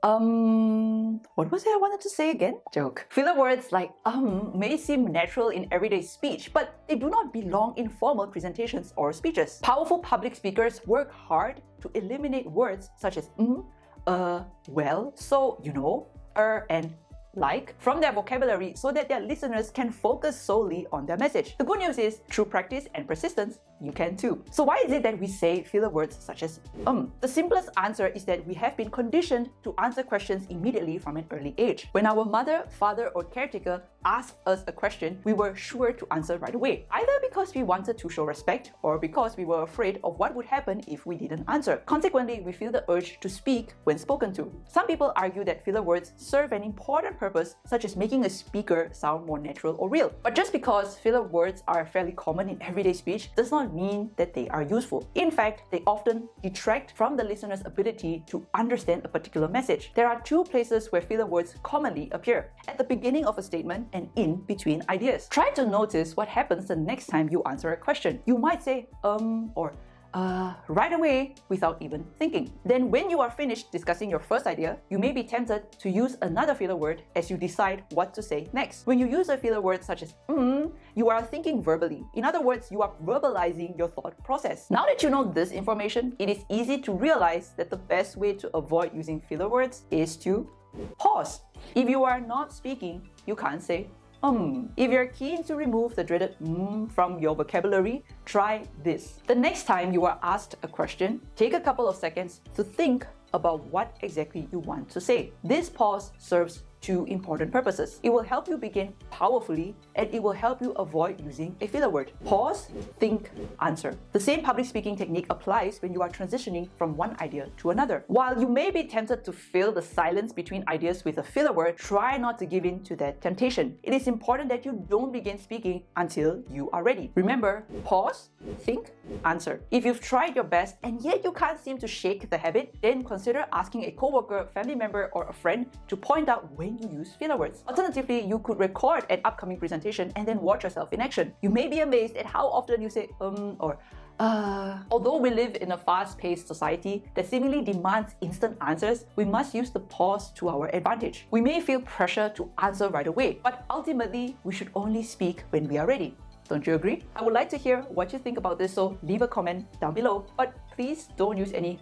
What was it I wanted to say again? Joke. Filler words like may seem natural in everyday speech, but they do not belong in formal presentations or speeches. Powerful public speakers work hard to eliminate words such as well, so, you know, and like from their vocabulary so that their listeners can focus solely on their message. The good news is, through practice and persistence, you can too. So why is it that we say filler words such as The simplest answer is that we have been conditioned to answer questions immediately from an early age. When our mother, father, or caretaker asked us a question, we were sure to answer right away, either because we wanted to show respect or because we were afraid of what would happen if we didn't answer. Consequently, we feel the urge to speak when spoken to. Some people argue that filler words serve an important purpose, such as making a speaker sound more natural or real. But just because filler words are fairly common in everyday speech does not mean that they are useful. In fact, they often detract from the listener's ability to understand a particular message. There are two places where filler words commonly appear: at the beginning of a statement and in between ideas. Try to notice what happens the next time you answer a question. You might say or right away without even thinking. Then when you are finished discussing your first idea, you may be tempted to use another filler word as you decide what to say next. When you use a filler word such as you are thinking verbally. In other words, you are verbalizing your thought process. Now that you know this information, it is easy to realize that the best way to avoid using filler words is to pause. If you are not speaking, you can't say If you're keen to remove the dreaded from your vocabulary, try this. The next time you are asked a question, take a couple of seconds to think about what exactly you want to say. This pause serves two important purposes. It will help you begin powerfully, and it will help you avoid using a filler word. Pause, think, answer. The same public speaking technique applies when you are transitioning from one idea to another. While you may be tempted to fill the silence between ideas with a filler word, try not to give in to that temptation. It is important that you don't begin speaking until you are ready. Remember, pause, think, answer. If you've tried your best and yet you can't seem to shake the habit, then consider asking a coworker, family member, or a friend to point out when you use filler words. Alternatively, you could record an upcoming presentation and then watch yourself in action. You may be amazed at how often you say or Although we live in a fast-paced society that seemingly demands instant answers, we must use the pause to our advantage. We may feel pressure to answer right away, but ultimately, we should only speak when we are ready. Don't you agree? I would like to hear what you think about this, so leave a comment down below. But please don't use any